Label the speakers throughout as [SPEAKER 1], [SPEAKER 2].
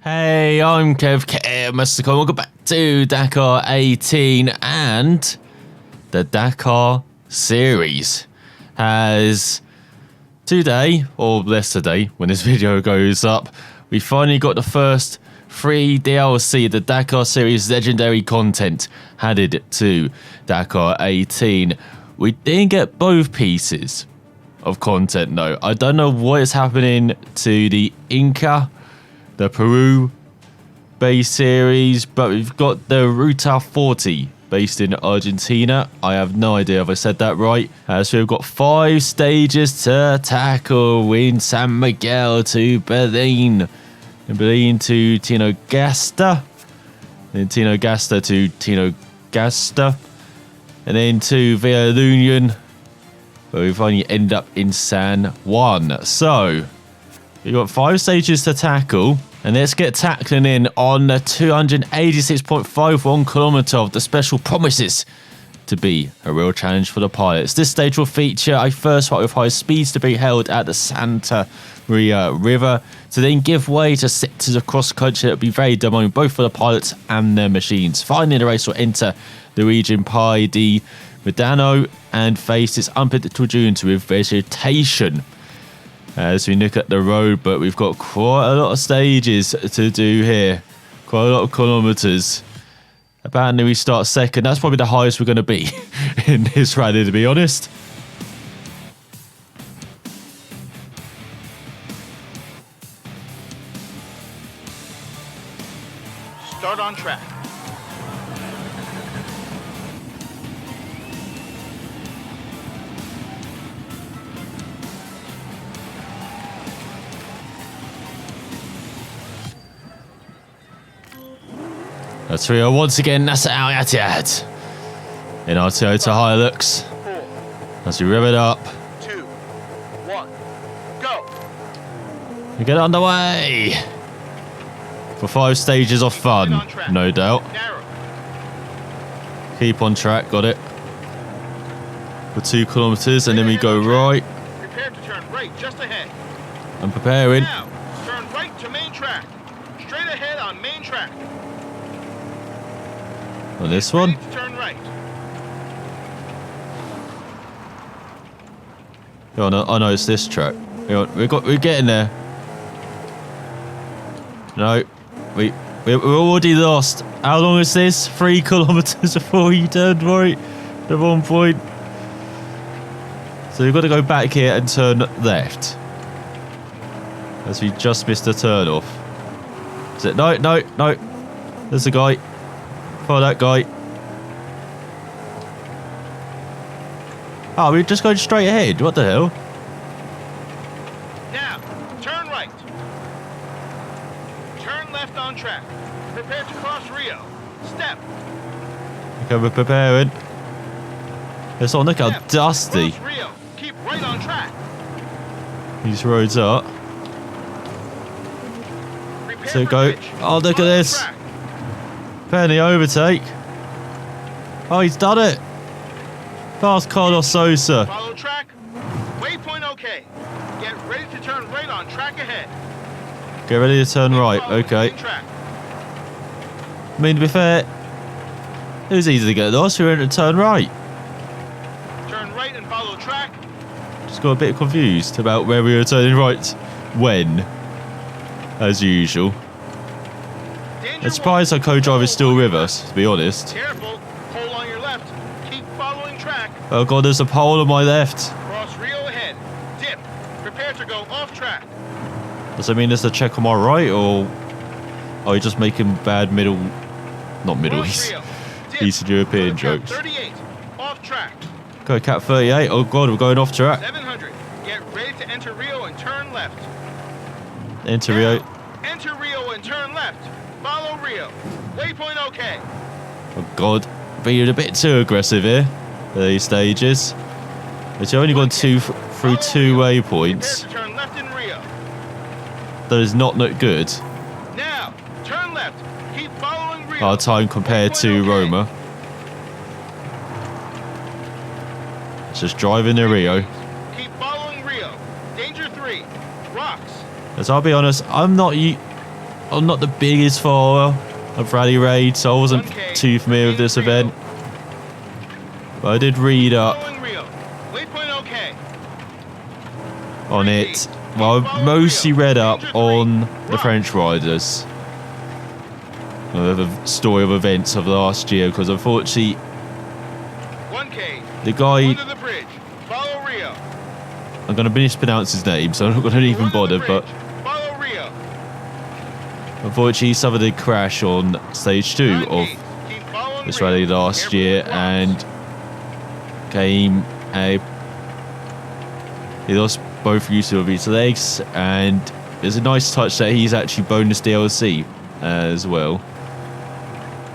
[SPEAKER 1] Hey, I'm Kev, welcome back to Dakar 18, and the Dakar series has today, or less today, when this video goes up, we finally got the first free DLC, the Dakar series legendary content added to Dakar 18. We didn't get both pieces of content though. I don't know what is happening to the Inca, the Peru base series, but we've got the Ruta 40 based in Argentina. I have no idea if I said that right. So we've got 5 stages to tackle in San Miguel to Berlin. In Berlin to Tinogasta. Then Tinogasta to Tinogasta. And then to Villa Union, where we finally end up in San Juan. So we've got 5 stages to tackle, and let's get tackling in on the 286.51 kilometer of the special promises to be a real challenge for the pilots. This stage will feature a first fight with high speeds to be held at the Santa Maria River, to then give way to sectors across country that will be very demanding both for the pilots and their machines. Finally, the race will enter the region Pi di Medano and face its unpredictable dunes with vegetation. As we look at the road, but we've got quite a lot of stages to do here. Quite a lot of kilometers. Apparently we start second. That's probably the highest we're going to be in this rally, to be honest.
[SPEAKER 2] Start on track.
[SPEAKER 1] That's Rio once again. That's Al Attiyad in our Toyota Hilux.
[SPEAKER 2] 4,
[SPEAKER 1] As we rev it up,
[SPEAKER 2] 2, 1, go.
[SPEAKER 1] we get underway for 5 stages of fun, no doubt.
[SPEAKER 2] Narrow.
[SPEAKER 1] Keep on track, got it. For 2 kilometers, and then we go right.
[SPEAKER 2] Prepare to turn right just ahead.
[SPEAKER 1] I'm preparing.
[SPEAKER 2] Now, turn right to main track. Straight ahead on main track.
[SPEAKER 1] On this one.
[SPEAKER 2] Ready to turn right.
[SPEAKER 1] Oh no, it's this track. We're getting there. No, we're already lost. How long is this? 3 kilometers before you turned right at one point. So we've got to go back here and turn left, as we just missed a turn off. Is it? No. There's a guy. Follow that guy. Oh, we're just going straight ahead. What the hell?
[SPEAKER 2] Now, turn right. Turn left on track. Prepare to cross Rio. Step.
[SPEAKER 1] Okay, we're preparing. Let's look how
[SPEAKER 2] Step.
[SPEAKER 1] dusty
[SPEAKER 2] Cross Rio. Keep right on track.
[SPEAKER 1] these roads are.
[SPEAKER 2] Prepare
[SPEAKER 1] So
[SPEAKER 2] for
[SPEAKER 1] go.
[SPEAKER 2] pitch.
[SPEAKER 1] Oh, look at
[SPEAKER 2] On
[SPEAKER 1] this.
[SPEAKER 2] track.
[SPEAKER 1] Penny overtake. Oh, he's done it. Past Carlos Sosa.
[SPEAKER 2] Follow track. Waypoint okay. Get ready to turn right on track ahead.
[SPEAKER 1] Get ready to turn right.
[SPEAKER 2] Follow
[SPEAKER 1] Okay.
[SPEAKER 2] main track.
[SPEAKER 1] I mean, to be fair, it was easy to get lost. We were in to turn right.
[SPEAKER 2] Turn right and follow track.
[SPEAKER 1] Just got a bit confused about where we were turning right when, as usual.
[SPEAKER 2] Danger
[SPEAKER 1] I'm surprised our co-driver is still
[SPEAKER 2] one.
[SPEAKER 1] with us, to be honest.
[SPEAKER 2] Careful. Pole on your left. Keep following track.
[SPEAKER 1] Oh god, there's a pole on my left.
[SPEAKER 2] Cross Rio ahead. Dip. Prepare to go off track.
[SPEAKER 1] Does that mean there's a check on my right, or are you just making bad not Middle
[SPEAKER 2] Cross
[SPEAKER 1] East,
[SPEAKER 2] Rio. Dip.
[SPEAKER 1] Eastern European
[SPEAKER 2] Go to cap
[SPEAKER 1] jokes?
[SPEAKER 2] 38. Off track.
[SPEAKER 1] Go Cat 38. Oh god, we're going off track.
[SPEAKER 2] 700. Get ready to enter Rio and turn left.
[SPEAKER 1] Enter Rio.
[SPEAKER 2] Now, enter Rio and turn left. Follow Rio. Waypoint okay.
[SPEAKER 1] Oh god, being a bit too aggressive here for these stages. But you've only gone through 2 waypoints.
[SPEAKER 2] Prepare to turn left in Rio.
[SPEAKER 1] That is not look good.
[SPEAKER 2] Now, turn left. Keep following Rio.
[SPEAKER 1] Our time compared to
[SPEAKER 2] Waypoint okay.
[SPEAKER 1] Roma. It's just driving the Rio.
[SPEAKER 2] Keep following Rio. Danger 3. Rocks.
[SPEAKER 1] As I'll be honest, I'm I'm not the biggest follower of Rally Raid, so I wasn't too familiar with this event. But I did read up on it. Well, I mostly read up on the French riders. The story of events of last year, because unfortunately, the guy, I'm going to mispronounce his name, so I'm not going to even bother, but unfortunately he suffered a crash on stage 2 of this rally last year, and he lost both use of his legs, and there's a nice touch that he's actually bonus DLC as well.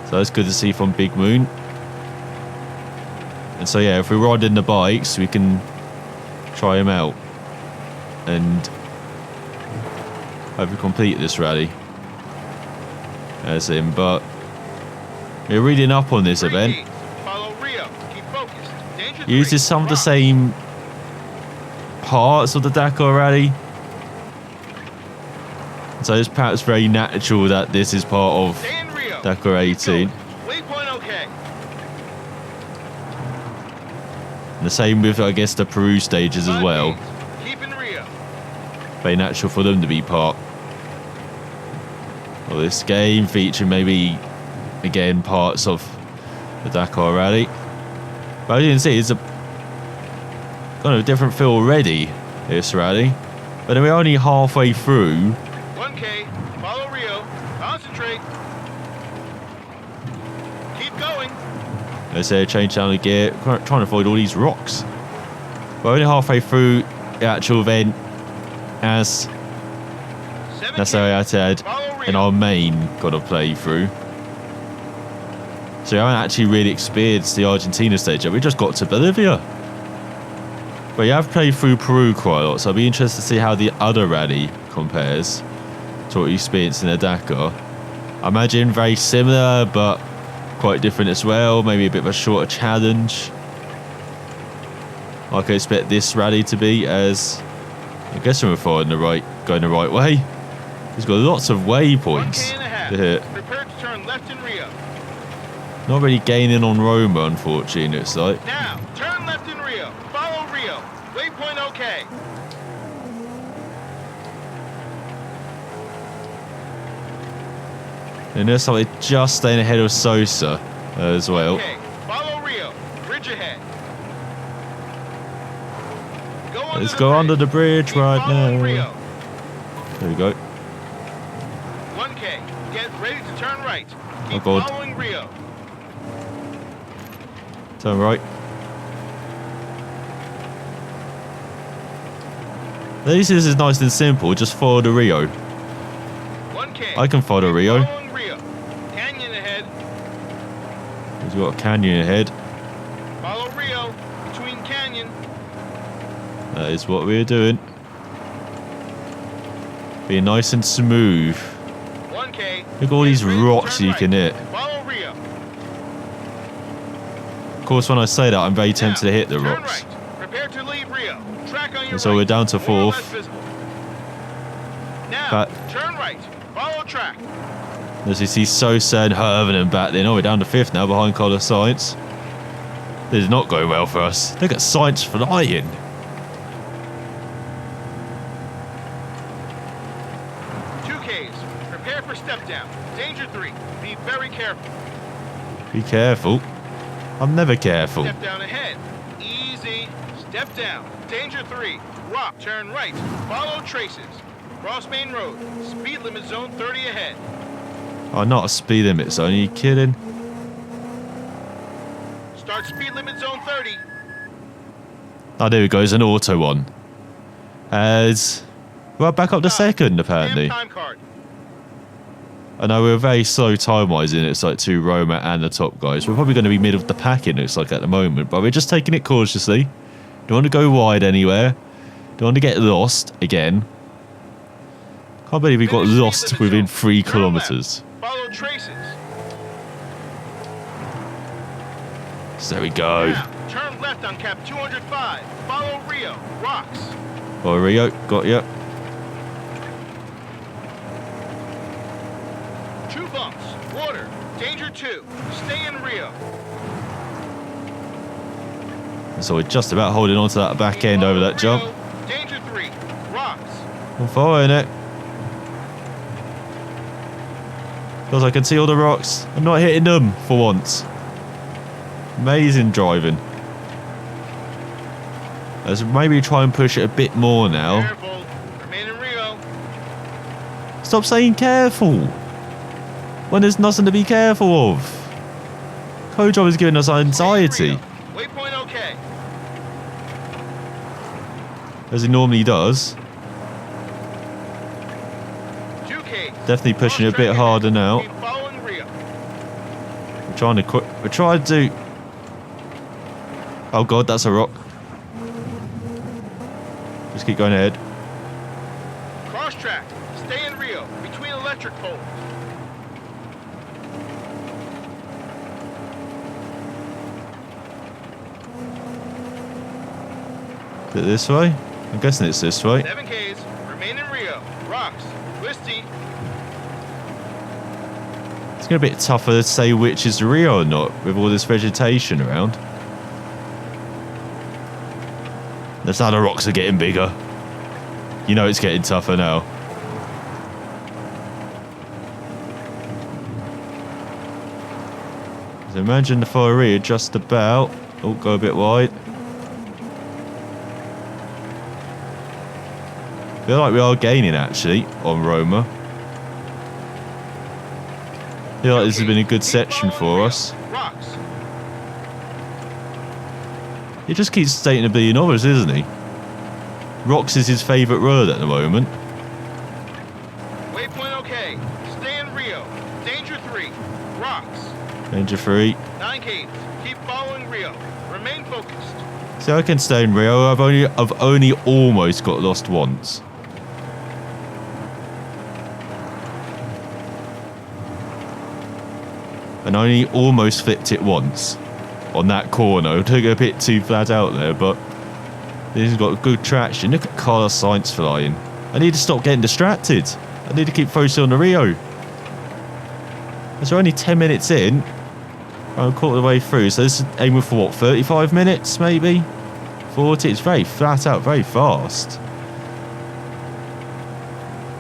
[SPEAKER 1] So that's good to see from Big Moon. And so yeah, if we ride in the bikes, we can try him out and hope we complete this rally as him. But we're reading up on this event. It uses some of the same parts of the Dakar rally, so it's perhaps very natural that this is part of Dakar 18. And the same with, I guess, the Peru stages as well. Very natural for them to be part of this game, featuring maybe, again, parts of the Dakar rally. But as you can see, it's a kind of different feel already, this rally. But then we're only halfway through.
[SPEAKER 2] 1K, follow Rio, concentrate. Keep going.
[SPEAKER 1] Let's say change down the gear, trying to avoid all these rocks. We're only halfway through the actual event, as necessarily I said in our main God of Play through. So we haven't actually really experienced the Argentina stage yet. We just got to Bolivia. But you have played through Peru quite a lot, so I'll be interested to see how the other rally compares to what you experienced in the Dakar. I imagine very similar, but quite different as well. Maybe a bit of a shorter challenge, like I expect this rally to be, as I guess we're going the right way. He's got lots of waypoints to hit.
[SPEAKER 2] Prepare to turn left in Rio.
[SPEAKER 1] Not really gaining on Roma, unfortunately, it looks like.
[SPEAKER 2] Now, turn left in Rio. Follow Rio. Waypoint okay.
[SPEAKER 1] And there's something just staying ahead of Sosa as well.
[SPEAKER 2] Okay, follow Rio. Bridge ahead.
[SPEAKER 1] Let's go under the bridge right now.
[SPEAKER 2] Rio.
[SPEAKER 1] There we go.
[SPEAKER 2] 1K, get ready to turn right. Keep
[SPEAKER 1] God.
[SPEAKER 2] following Rio.
[SPEAKER 1] Turn right. This is nice and simple. Just follow the Rio.
[SPEAKER 2] 1K.
[SPEAKER 1] I can follow Rio.
[SPEAKER 2] Following Rio. Canyon ahead.
[SPEAKER 1] He's got a canyon ahead.
[SPEAKER 2] Follow Rio. Between canyon.
[SPEAKER 1] That is what we're doing. Being nice and smooth.
[SPEAKER 2] 1K.
[SPEAKER 1] Look at all these rocks you can hit.
[SPEAKER 2] Follow Rio.
[SPEAKER 1] Of course, when I say that, I'm very tempted to hit the
[SPEAKER 2] Turn
[SPEAKER 1] rocks.
[SPEAKER 2] right. Prepare to leave Rio. Track on your
[SPEAKER 1] And so
[SPEAKER 2] right.
[SPEAKER 1] we're down to
[SPEAKER 2] More or less
[SPEAKER 1] fourth.
[SPEAKER 2] visible. Now,
[SPEAKER 1] But
[SPEAKER 2] turn right. Follow track.
[SPEAKER 1] as you see Sosa and Hervinen back then. Oh, we're down to fifth now behind Carlos Sainz. This is not going well for us. Look at Sainz flying.
[SPEAKER 2] 2Ks. Prepare for step down. Danger 3. Be very careful.
[SPEAKER 1] Be careful. I'm never careful.
[SPEAKER 2] Step down ahead. Easy. Step down. Danger 3. Rock. Turn right. Follow traces. Cross main road. Speed limit zone 30 ahead.
[SPEAKER 1] Oh, not a speed limit zone. Are you kidding?
[SPEAKER 2] Start speed limit zone 30.
[SPEAKER 1] Oh, there we go. It's an auto one. As well, back up to second, apparently.
[SPEAKER 2] Time card.
[SPEAKER 1] I know we're very slow time-wise in it. It's like to Roma and the top guys. We're probably going to be middle of the pack, it looks like, at the moment. But we're just taking it cautiously. Don't want to go wide anywhere. Don't want to get lost again. Can't believe we got lost within 3 kilometers.
[SPEAKER 2] Follow traces.
[SPEAKER 1] So there we go.
[SPEAKER 2] Now, turn left on cap 205. Follow Rio. Rocks.
[SPEAKER 1] Oh, Rio, got you.
[SPEAKER 2] 2 bumps. Water. Danger 2. Stay in Rio.
[SPEAKER 1] So we're just about holding on to that back end over that jump.
[SPEAKER 2] Danger 3. Rocks.
[SPEAKER 1] I'm following it. Because I can see all the rocks. I'm not hitting them for once. Amazing driving. Let's maybe try and push it a bit more now.
[SPEAKER 2] Careful. Remain in Rio.
[SPEAKER 1] Stop saying careful when there's nothing to be careful of. Co-driver is giving us anxiety.
[SPEAKER 2] Waypoint okay.
[SPEAKER 1] As he normally does.
[SPEAKER 2] 2K.
[SPEAKER 1] Definitely pushing it a bit harder now.
[SPEAKER 2] Keep following Rio.
[SPEAKER 1] We're trying to. Oh god, that's a rock. Just keep going ahead.
[SPEAKER 2] Cross track. Stay in Rio. Between electric poles.
[SPEAKER 1] Is it this way? I'm guessing it's this way.
[SPEAKER 2] 7Ks. Remain in Rio. Rocks. Twisty.
[SPEAKER 1] It's going to be a bit tougher to say which is Rio or not with all this vegetation around. That's how the rocks are getting bigger. You know it's getting tougher now. So imagine the far rear just about. Oh, go a bit wide. Feel like we are gaining actually on Roma. Feel like this has been a good section for us.
[SPEAKER 2] Rocks.
[SPEAKER 1] He just keeps stating to be novice, isn't he? Rocks is his favourite road at the moment.
[SPEAKER 2] Waypoint okay. Stay in Rio. Danger 3. Rocks.
[SPEAKER 1] Danger 3.
[SPEAKER 2] 9Ks. Keep following Rio. Remain focused.
[SPEAKER 1] See, I can stay in Rio. I've only almost got lost once. And I only almost flipped it once on that corner. I took it a bit too flat out there, but this has got good traction. Look at Carlos Sainz flying. I need to stop getting distracted. I need to keep focusing on the Rio. As we're only 10 minutes in, I'm a quarter of the way through, so this is aiming for what, 35 minutes maybe? 40? It's very flat out, very fast.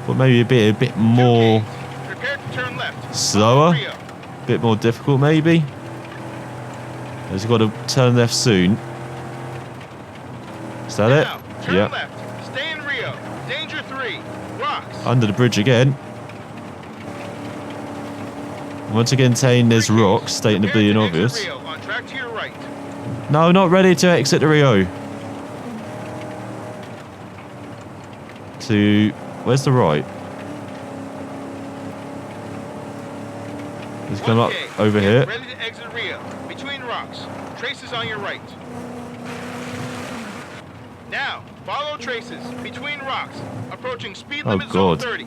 [SPEAKER 1] But maybe a bit more
[SPEAKER 2] Prepare to turn left.
[SPEAKER 1] slower.
[SPEAKER 2] Rio.
[SPEAKER 1] Bit more difficult maybe. He's got to turn left soon. Is that
[SPEAKER 2] Now,
[SPEAKER 1] it?
[SPEAKER 2] turn
[SPEAKER 1] Yeah.
[SPEAKER 2] left. Stay in Rio. Danger 3. Rocks.
[SPEAKER 1] Under the bridge again. Once again saying there's rocks, stating to be an obvious.
[SPEAKER 2] Rio, on track to your right.
[SPEAKER 1] No, not ready to exit the Rio. To... Where's the right? He's come up
[SPEAKER 2] 1K.
[SPEAKER 1] over
[SPEAKER 2] Get
[SPEAKER 1] here.
[SPEAKER 2] ready to exit Rio. Between rocks. Traces on your right. Now, follow traces. Between rocks. Approaching speed
[SPEAKER 1] Oh,
[SPEAKER 2] limit zone
[SPEAKER 1] God.
[SPEAKER 2] 30.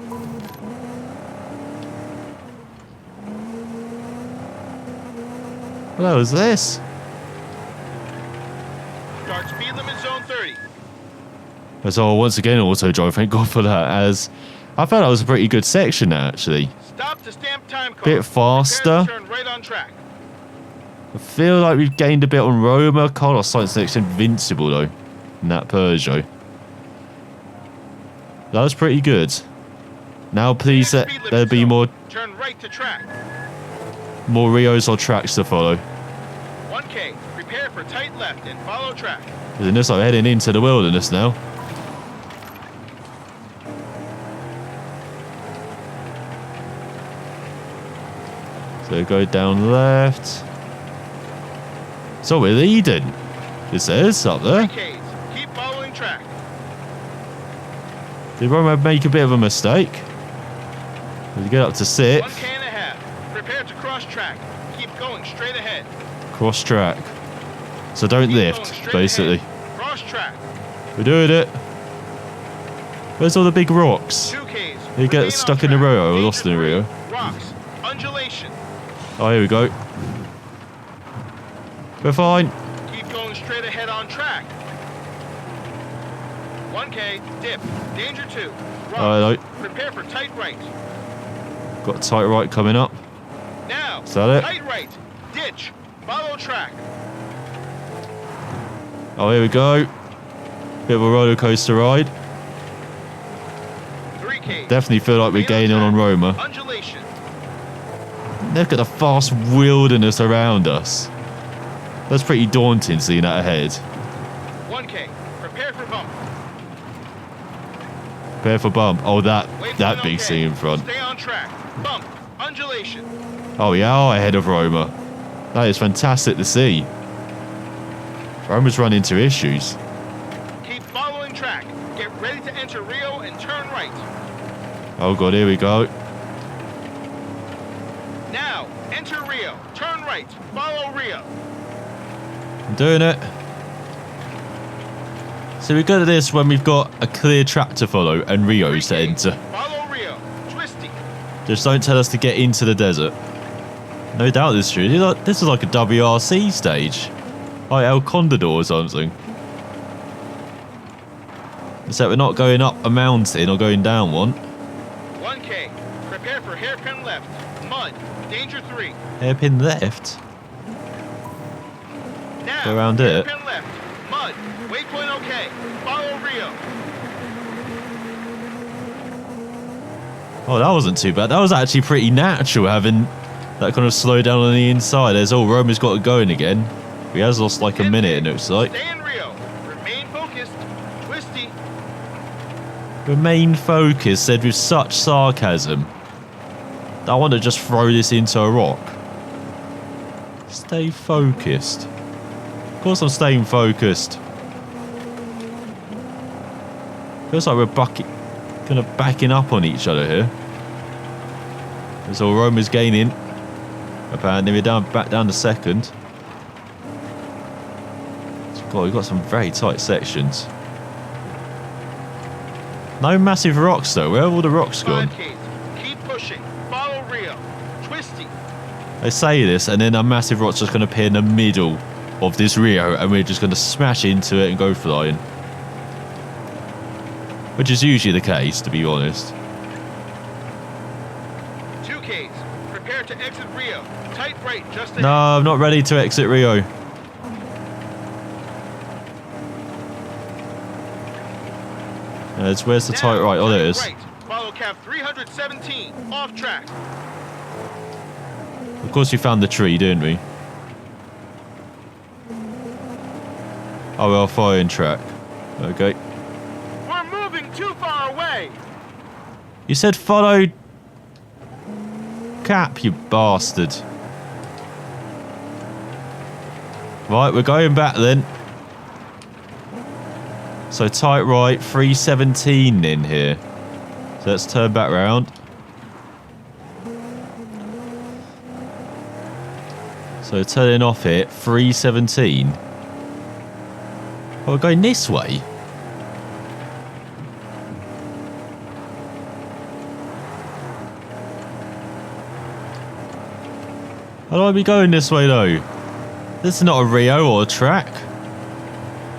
[SPEAKER 1] What the hell is this?
[SPEAKER 2] Start speed limit zone 30.
[SPEAKER 1] So once again auto drive, thank God for that, as I thought that was a pretty good section actually.
[SPEAKER 2] Stop to stamp time card.
[SPEAKER 1] Bit faster.
[SPEAKER 2] Prepare to turn right on track.
[SPEAKER 1] I feel like we've gained a bit on Roma. Carlos Sainz next invincible though in that Peugeot. That was pretty good. Now please
[SPEAKER 2] Speed limit
[SPEAKER 1] there be
[SPEAKER 2] zone.
[SPEAKER 1] more
[SPEAKER 2] Turn right to track.
[SPEAKER 1] Rios or tracks to follow.
[SPEAKER 2] 1K. Prepare for tight left and follow track.
[SPEAKER 1] Isn't this like heading into the wilderness now? So go down left. So we're leading. It says up there.
[SPEAKER 2] 3Ks. Keep following track.
[SPEAKER 1] Did Roma make a bit of a mistake? We get up to 6th.
[SPEAKER 2] 1K and a half. Prepare to cross track. Keep going straight ahead.
[SPEAKER 1] Cross track. So don't
[SPEAKER 2] Keep going
[SPEAKER 1] lift,
[SPEAKER 2] straight
[SPEAKER 1] basically.
[SPEAKER 2] ahead. Cross track.
[SPEAKER 1] We're doing it. Where's all the big rocks?
[SPEAKER 2] 2Ks.
[SPEAKER 1] You get
[SPEAKER 2] Remain
[SPEAKER 1] stuck
[SPEAKER 2] on
[SPEAKER 1] in the
[SPEAKER 2] track.
[SPEAKER 1] Rio or
[SPEAKER 2] Danger
[SPEAKER 1] lost in the
[SPEAKER 2] 3.
[SPEAKER 1] Rio.
[SPEAKER 2] Rocks. Undulation.
[SPEAKER 1] Oh, here we go. We're fine.
[SPEAKER 2] Keep going straight ahead on track. 1K. Dip. Danger 2. Rocks.
[SPEAKER 1] Hello.
[SPEAKER 2] Prepare for tight right.
[SPEAKER 1] Got a tight right coming up.
[SPEAKER 2] Now,
[SPEAKER 1] Is that it?
[SPEAKER 2] tight right, ditch, follow track.
[SPEAKER 1] Oh, here we go. Bit of a roller coaster ride.
[SPEAKER 2] 3K.
[SPEAKER 1] Definitely feel like we're gaining on Roma.
[SPEAKER 2] Undulation.
[SPEAKER 1] Look at the vast wilderness around us. That's pretty daunting seeing that ahead.
[SPEAKER 2] 1K. Prepare for bump.
[SPEAKER 1] Prepare for bump. Oh, that
[SPEAKER 2] Waypoint
[SPEAKER 1] big
[SPEAKER 2] okay.
[SPEAKER 1] sea in front.
[SPEAKER 2] Stay on track. Bump. Undulation.
[SPEAKER 1] Oh, yeah, ahead of Roma. That is fantastic to see. Roma's run into issues.
[SPEAKER 2] Keep following track. Get ready to enter Rio and turn right.
[SPEAKER 1] Oh, God, here we go.
[SPEAKER 2] Now, enter Rio. Turn right. Follow Rio.
[SPEAKER 1] I'm doing it. So we're good at this when we've got a clear track to follow and Rio's to enter.
[SPEAKER 2] Follow Rio. Twisty.
[SPEAKER 1] Just don't tell us to get into the desert. No doubt this is true. This is like a WRC stage. Like El Condor or something. Except we're not going up a mountain or going down one.
[SPEAKER 2] 1K. Prepare for hairpin left. Mud. Danger 3.
[SPEAKER 1] Hairpin left.
[SPEAKER 2] Now,
[SPEAKER 1] Go around it.
[SPEAKER 2] hairpin left. Mud. Waypoint okay. Follow Rio.
[SPEAKER 1] Oh, that wasn't too bad. That was actually pretty natural having that kind of slow down on the inside. There's Roma's got it going again. He has lost like a minute, it looks like.
[SPEAKER 2] Stay in Rio. Remain focused. Twisty.
[SPEAKER 1] Remain focused, said with such sarcasm. I want to just throw this into a rock. Stay focused. Of course I'm staying focused. Feels like we're kind of backing up on each other here. As all Roma's gaining. Apparently we're back down to second. God, we've got some very tight sections. No massive rocks though. Where have all the rocks gone?
[SPEAKER 2] Keep pushing. Follow Rio. Twisty.
[SPEAKER 1] They say this and then a massive rock's just going to appear in the middle of this Rio and we're just going to smash into it and go flying. Which is usually the case, to be honest.
[SPEAKER 2] 2Ks. Prepare to exit Rio. Tight right just ahead.
[SPEAKER 1] No, I'm not ready to exit Rio. Where's the tight right? Oh, there it is.
[SPEAKER 2] Right. Follow cap 317. Off track.
[SPEAKER 1] Of course we found the tree, didn't we? Oh, well, firing track. Okay.
[SPEAKER 2] We're moving too far away.
[SPEAKER 1] You said follow cap, you bastard. Right, we're going back then. So tight right, 317 in here. So let's turn back round. So turning off here, 317. Oh, we're going this way. How do I be going this way though? This is not a Rio or a track.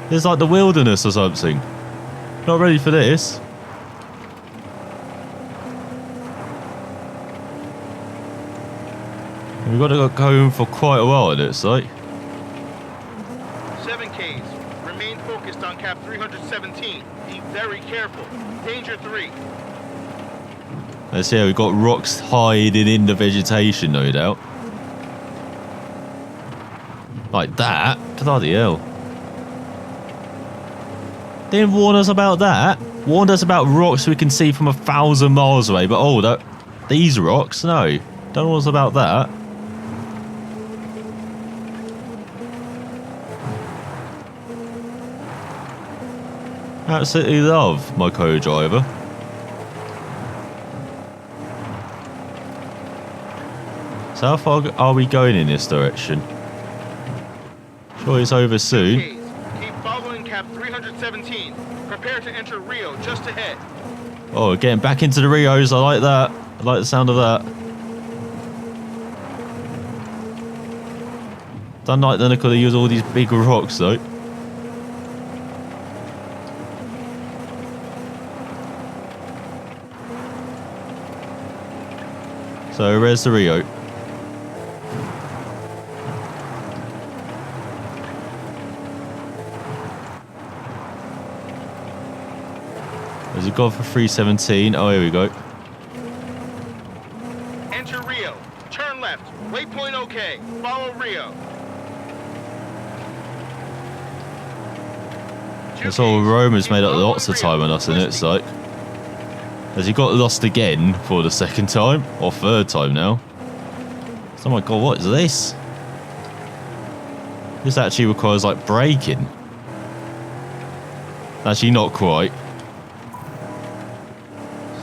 [SPEAKER 1] This is like the wilderness or something. Not ready for this. We've got to go home for quite a while, it looks like.
[SPEAKER 2] 7Ks. Remain focused on cap 317. Be very careful. Danger 3.
[SPEAKER 1] Let's see, we've got rocks hiding in the vegetation, no doubt. Like that? Bloody hell. Didn't warn us about that. Warned us about rocks we can see from 1,000 miles away, but oh, these rocks? No. Don't warn us about that. Absolutely love my co-driver. So how far are we going in this direction? Sure it's over soon.
[SPEAKER 2] Keep following cap 317. Prepare to enter Rio just ahead.
[SPEAKER 1] Oh, getting back into the Rios. I like that. I like the sound of that. Don't like the look of they use all these big rocks though. So where's the Rio? Has it gone for 317? Oh, here we go.
[SPEAKER 2] Enter Rio. Turn left. Waypoint OK. Follow Rio.
[SPEAKER 1] This whole Roma's made up lots of time on us, isn't it? It's like, has he got lost again for the second time or third time now? Oh my god, what is this? This actually requires like braking. Actually, not quite.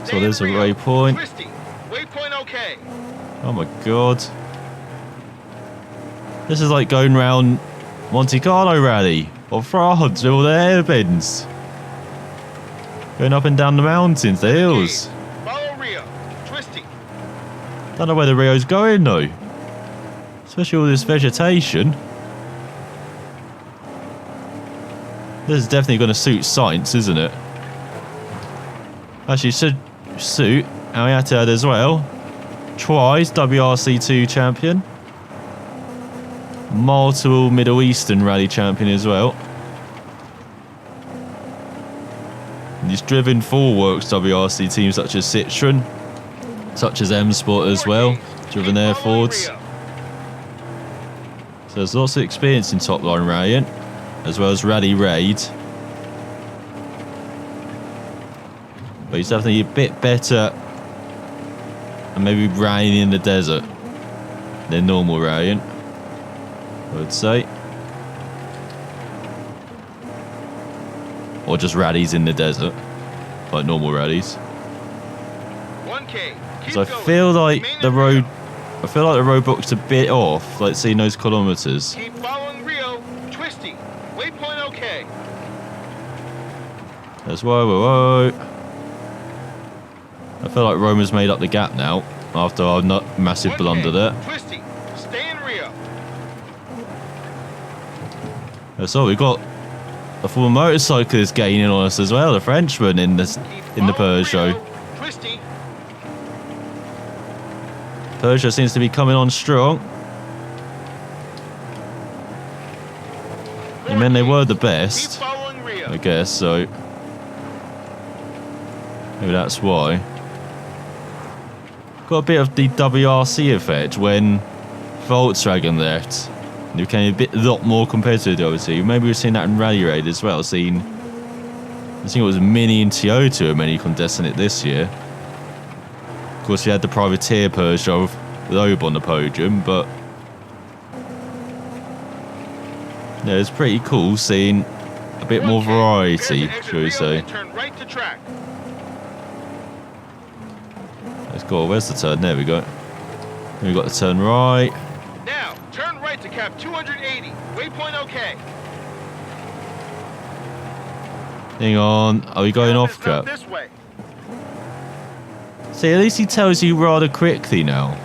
[SPEAKER 1] So there's a waypoint.
[SPEAKER 2] Waypoint OK.
[SPEAKER 1] Oh my god. This is like going round Monte Carlo Rally or France with all the hairpins. Going up and down the mountains, the hills.
[SPEAKER 2] Follow Rio. Twisty.
[SPEAKER 1] Don't know where the Rio's going though. Especially all this vegetation. This is definitely going to suit science, isn't it? Actually, should suit Ariatad as well. Twice WRC2 champion. Multiple Middle Eastern rally champion as well. And he's driven full works WRC teams such as Citroen, such as M Sport as well. Driven their Fords. So there's lots of experience in top line rallying, as well as Rally Raid. But he's definitely a bit better and maybe rallying in the desert than normal rallying, I would say. Or just rallies in the desert, like normal rallies.
[SPEAKER 2] 1K.
[SPEAKER 1] So I feel like the road book's a bit off, like seeing those kilometers.
[SPEAKER 2] Keep following Rio. Twisty. Waypoint OK.
[SPEAKER 1] That's whoa. I feel like Roma's made up the gap now after our massive
[SPEAKER 2] 1K.
[SPEAKER 1] blunder there.
[SPEAKER 2] Twisty. Stay in Rio.
[SPEAKER 1] So we got a former motorcyclist gaining on us as well, the Frenchman in the Peugeot.
[SPEAKER 2] Twisty.
[SPEAKER 1] Peugeot seems to be coming on strong. I mean, they were the best,
[SPEAKER 2] Keep following Rio.
[SPEAKER 1] I guess, so maybe that's why. Got a bit of the WRC effect when Volkswagen left. It became a lot more competitive, obviously. Maybe we've seen that in Rally Raid as well. I think it was Mini and Toyota who many contesting it this year. Of course, we had the privateer Peugeot with Obe on the podium, but yeah, it's pretty cool seeing a bit more variety, shall we say.
[SPEAKER 2] Turn right to track.
[SPEAKER 1] Let's go. Where's the turn? There we go. Then we got the turn right.
[SPEAKER 2] Now, turn right to cap 280. Waypoint OK.
[SPEAKER 1] Hang on. Are we going off cap?
[SPEAKER 2] This way.
[SPEAKER 1] See, at least he tells you rather quickly now.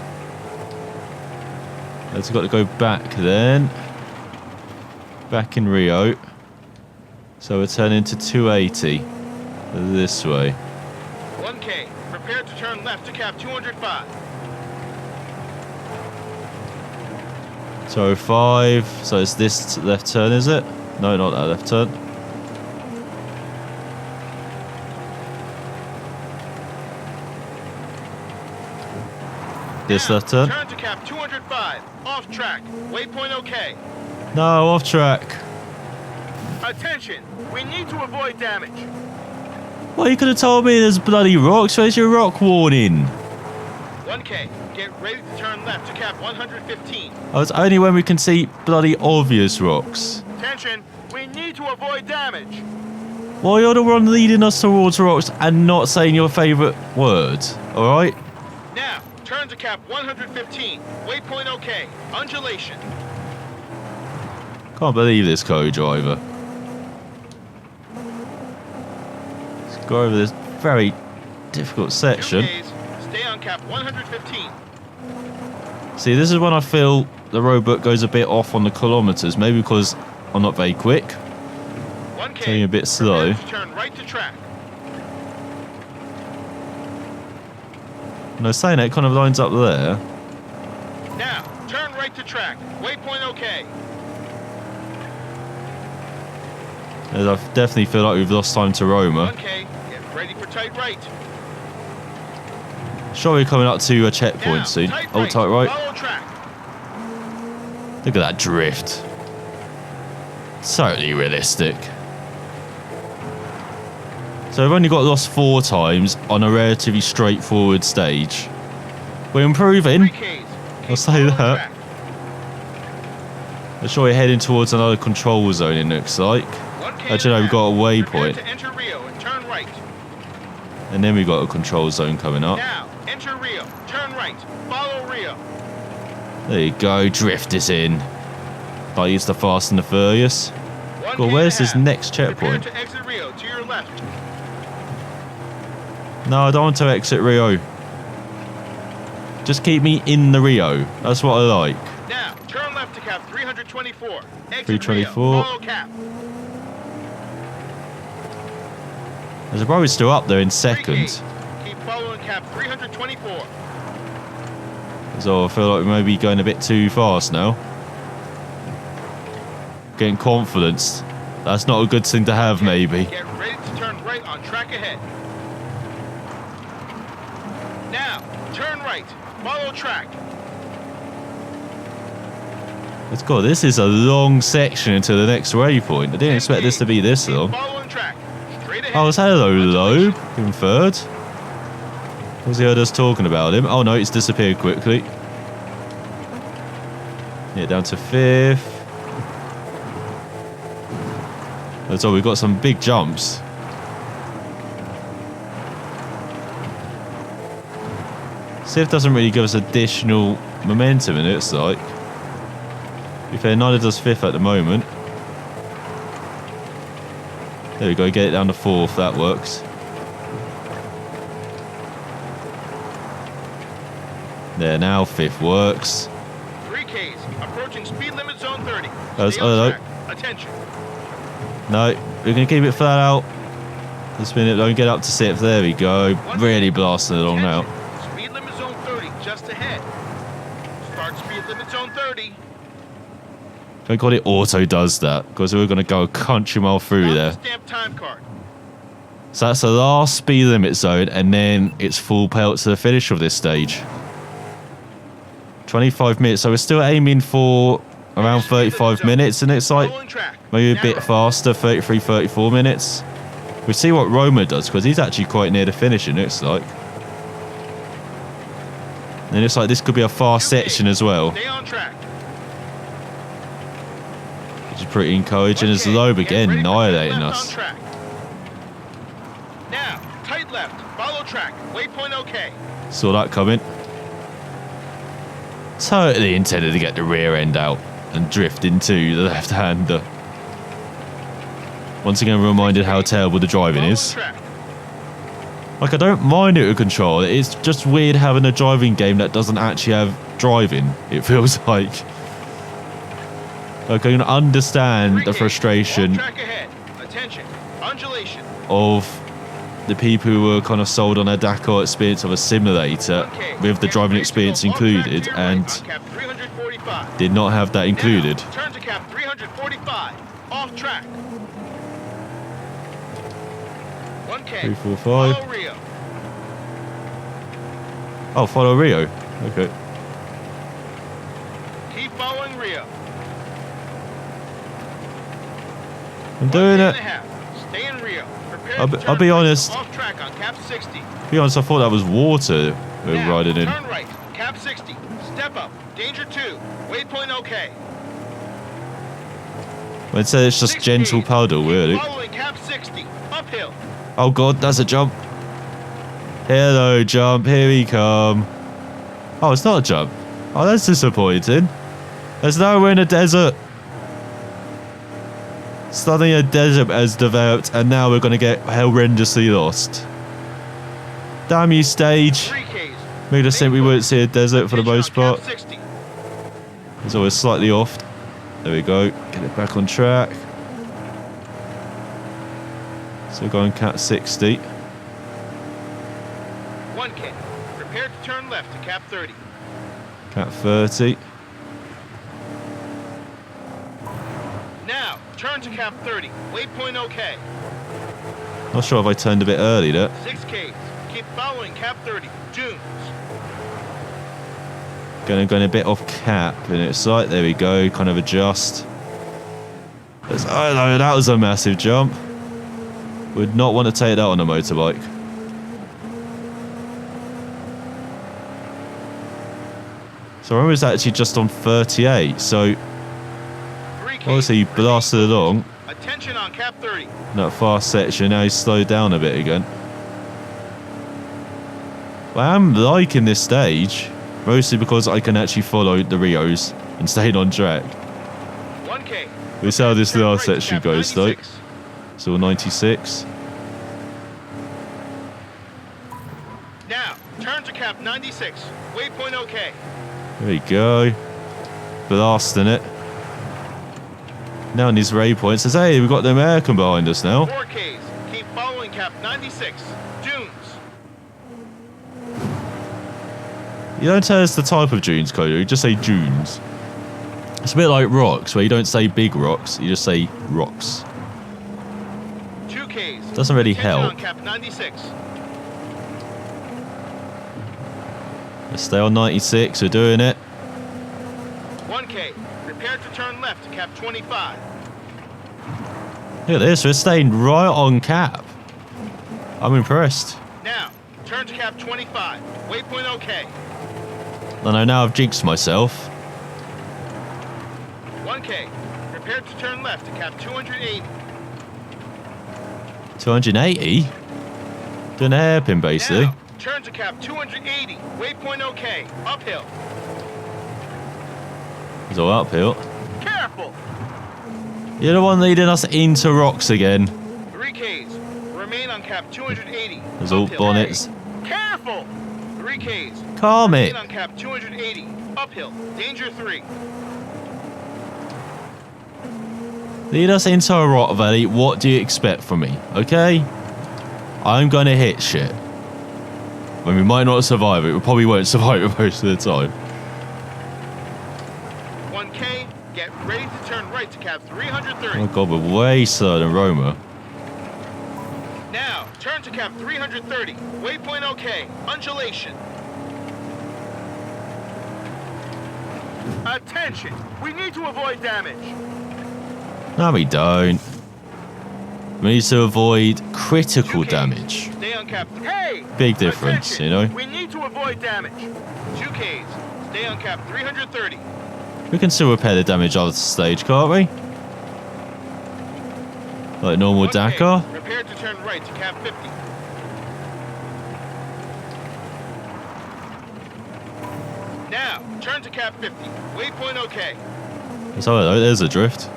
[SPEAKER 1] Let's got to go back then. Back in Rio. So we're turning to 280. This way.
[SPEAKER 2] 1K. Prepare to turn left to cap 205.
[SPEAKER 1] So 5. So it's this left turn, is it? No, not that left turn. This left turn.
[SPEAKER 2] Turn to cap 205. Off track. Waypoint OK.
[SPEAKER 1] No, off track.
[SPEAKER 2] Attention. We need to avoid damage.
[SPEAKER 1] Well, you could have told me there's bloody rocks. Where's your rock warning?
[SPEAKER 2] 1K. Get ready to turn left to cap 115.
[SPEAKER 1] Oh, it's only when we can see bloody obvious rocks.
[SPEAKER 2] Attention. We need to avoid damage.
[SPEAKER 1] Well, you're the one leading us towards rocks and not saying your favourite word, alright?
[SPEAKER 2] Now, turn to cap 115. Waypoint OK. Undulation.
[SPEAKER 1] Can't believe this co-driver. Let's go over this very difficult section.
[SPEAKER 2] 2Ks. Stay on cap 115.
[SPEAKER 1] See, this is when I feel the roadbook goes a bit off on the kilometres. Maybe because I'm not very quick.
[SPEAKER 2] 1K.
[SPEAKER 1] Taking a bit slow.
[SPEAKER 2] Turn right to track.
[SPEAKER 1] And I was saying it kind of lines up there.
[SPEAKER 2] Now, turn right to track. Waypoint okay.
[SPEAKER 1] As I definitely feel like we've lost time to Roma.
[SPEAKER 2] 1K, get ready for tight right.
[SPEAKER 1] Sure, we're coming up to a checkpoint
[SPEAKER 2] Now,
[SPEAKER 1] soon.
[SPEAKER 2] tight
[SPEAKER 1] Oh,
[SPEAKER 2] right.
[SPEAKER 1] tight right.
[SPEAKER 2] Follow track.
[SPEAKER 1] Look at that drift. Totally realistic. So we've only got lost 4 times on a relatively straightforward stage. We're improving.
[SPEAKER 2] 3Ks.
[SPEAKER 1] I'll say that. I'm sure we're heading towards another control zone, it looks like. Actually, no, we've got a waypoint.
[SPEAKER 2] To enter Rio and turn right.
[SPEAKER 1] And then we've got a control zone coming up.
[SPEAKER 2] Now, enter Rio. Turn right. Follow Rio.
[SPEAKER 1] There you go, drift is in. Like it's the Fast and the Furious. Well, where's this next checkpoint?
[SPEAKER 2] Prepare to exit Rio to your left.
[SPEAKER 1] No, I don't want to exit Rio. Just keep me in the Rio. That's what I like.
[SPEAKER 2] Now, turn left to cap 324. Exit
[SPEAKER 1] 324.
[SPEAKER 2] Rio. Follow cap.
[SPEAKER 1] There's a probably still up there in second.
[SPEAKER 2] Keep following cap 324.
[SPEAKER 1] So I feel like we may be going a bit too fast now. Getting confidence. That's not a good thing to have, maybe.
[SPEAKER 2] Get ready to turn right on track ahead. Now, turn right. Follow track.
[SPEAKER 1] Let's go. This is a long section into the next waypoint. I didn't expect this to be this long.
[SPEAKER 2] Following track. Straight ahead.
[SPEAKER 1] Oh, hello, Loeb. In third. Was he heard us talking about him? Oh no, it's disappeared quickly. Yeah, down to 5th. That's all. We've got some big jumps. Civ doesn't really give us additional momentum in it, it's like. To be fair, neither does 5th at the moment. There we go, get it down to 4th, that works. There, now 5th works.
[SPEAKER 2] 3Ks, approaching speed limit zone 30.
[SPEAKER 1] That's,
[SPEAKER 2] Stay on
[SPEAKER 1] hello.
[SPEAKER 2] track. Attention.
[SPEAKER 1] No, we're going to keep it flat out. This minute, don't get up to 6th. There we go. Really blasting along now.
[SPEAKER 2] Speed limit zone 30, just ahead. Start speed limit zone 30.
[SPEAKER 1] Thank God it auto does that, because we're going to go a country mile through there.
[SPEAKER 2] Stamp time card.
[SPEAKER 1] So that's the last speed limit zone, and then it's full pelt to the finish of this stage. 25 minutes, so we're still aiming for around 35 minutes, and it's like maybe a bit faster, 33, 34 minutes. We see what Roma does, because he's actually quite near the finish, it looks like. And it's like this could be a fast section as well.
[SPEAKER 2] Stay on track.
[SPEAKER 1] Which is pretty encouraging. As Loeb again annihilating us.
[SPEAKER 2] Now, tight left, follow track, waypoint okay.
[SPEAKER 1] Saw that coming. Totally intended to get the rear end out and drift into the left-hander. Once again reminded how terrible the driving is. Like, I don't mind it with control. It's just weird having a driving game that doesn't actually have driving, it feels like. Like, I can understand the frustration of the people who were kind of sold on a Dakar experience of a simulator with the driving experience included and did not have that included.
[SPEAKER 2] Turn to cap 345, off track. 1K.
[SPEAKER 1] 345.
[SPEAKER 2] Follow Rio.
[SPEAKER 1] Oh, follow Rio. Okay.
[SPEAKER 2] Keep following Rio.
[SPEAKER 1] I'm doing it.
[SPEAKER 2] Stay in Rio.
[SPEAKER 1] I'll be honest.
[SPEAKER 2] Off track on cap 60.
[SPEAKER 1] To be honest, I thought that was water we were riding in.
[SPEAKER 2] Turn right. Cap 60. Step up. Danger 2. Waypoint okay.
[SPEAKER 1] I'd say it's just gentle paddle, really.
[SPEAKER 2] Following cap 60. Uphill.
[SPEAKER 1] Oh god, that's a jump. Hello, jump. Here we come. Oh, it's not a jump. Oh, that's disappointing. There's nowhere in a desert. Suddenly a desert has developed, and now we're going to get horrendously lost. Damn you, stage. Made us think we wouldn't see a desert for the most part. It's always slightly off. There we go. Get it back on track. So we're going cat 60.
[SPEAKER 2] 1K. Prepare to turn left to cap 30.
[SPEAKER 1] Cap 30.
[SPEAKER 2] Now, turn to cap 30. Waypoint OK.
[SPEAKER 1] Not sure if I turned a bit early there.
[SPEAKER 2] 6Ks. Keep following cap 30. Dunes.
[SPEAKER 1] Going a bit off cap, and it's like, there we go, kind of adjust. Oh no, that was a massive jump. Would not want to take that on a motorbike. So I was actually just on 38, so obviously he blasted along.
[SPEAKER 2] Attention on cap 30.
[SPEAKER 1] That fast section, now he's slowed down a bit again. But I am liking this stage, mostly because I can actually follow the Rios and stay on track.
[SPEAKER 2] 1K.
[SPEAKER 1] We'll see how this last
[SPEAKER 2] Right,
[SPEAKER 1] section
[SPEAKER 2] cap
[SPEAKER 1] goes though.
[SPEAKER 2] 96.
[SPEAKER 1] So 96.
[SPEAKER 2] Now, turn to cap 96. Waypoint OK.
[SPEAKER 1] There we go. Blasting it. Now in his waypoint says, hey, we've got the American behind us now.
[SPEAKER 2] 4Ks. Keep following cap 96. Dunes.
[SPEAKER 1] You don't tell us the type of dunes, Kodo. You just say dunes. It's a bit like rocks, where you don't say big rocks, you just say rocks.
[SPEAKER 2] 2Ks.
[SPEAKER 1] Doesn't really
[SPEAKER 2] Attention
[SPEAKER 1] help.
[SPEAKER 2] on cap 96.
[SPEAKER 1] Let's stay on 96, we're doing it.
[SPEAKER 2] 1K. Prepare to turn left to cap 25.
[SPEAKER 1] Look at this, we're staying right on cap. I'm impressed.
[SPEAKER 2] Now, turn to cap 25. Waypoint OK.
[SPEAKER 1] I know now I've jinxed myself.
[SPEAKER 2] 1K. Prepare to turn left to cap 280.
[SPEAKER 1] 280? Doing a hairpin basically.
[SPEAKER 2] Now, turn to cap 280. Waypoint OK. Uphill.
[SPEAKER 1] It's all uphill.
[SPEAKER 2] Careful.
[SPEAKER 1] You're the one leading us into rocks again.
[SPEAKER 2] 3Ks. Remain on cap 280.
[SPEAKER 1] There's all
[SPEAKER 2] Uphill.
[SPEAKER 1] bonnets.
[SPEAKER 2] Careful. 3Ks.
[SPEAKER 1] Calm it.
[SPEAKER 2] Remain on cap 280. Uphill. Danger 3.
[SPEAKER 1] Lead us into a rock valley. What do you expect from me? Okay? I'm going to hit shit. I mean, we might not survive it. We probably won't survive it most of the time.
[SPEAKER 2] 1K. Get ready to turn right to cap 330.
[SPEAKER 1] Oh god, we're way slower than Roma.
[SPEAKER 2] Now, turn to cap 330. Waypoint OK. Undulation. Attention! We need to avoid damage.
[SPEAKER 1] No, we don't. We need to avoid critical
[SPEAKER 2] 2Ks.
[SPEAKER 1] damage.
[SPEAKER 2] Stay on cap. Hey!
[SPEAKER 1] Big difference,
[SPEAKER 2] Attention.
[SPEAKER 1] you know?
[SPEAKER 2] We need to avoid damage. 2Ks. Stay on cap 330.
[SPEAKER 1] We can still repair the damage of the stage, can't we? Like normal
[SPEAKER 2] 1K.
[SPEAKER 1] Dakar.
[SPEAKER 2] Prepare to turn right to cap 50. Now, turn to cap 50. Waypoint OK.
[SPEAKER 1] So there's a drift.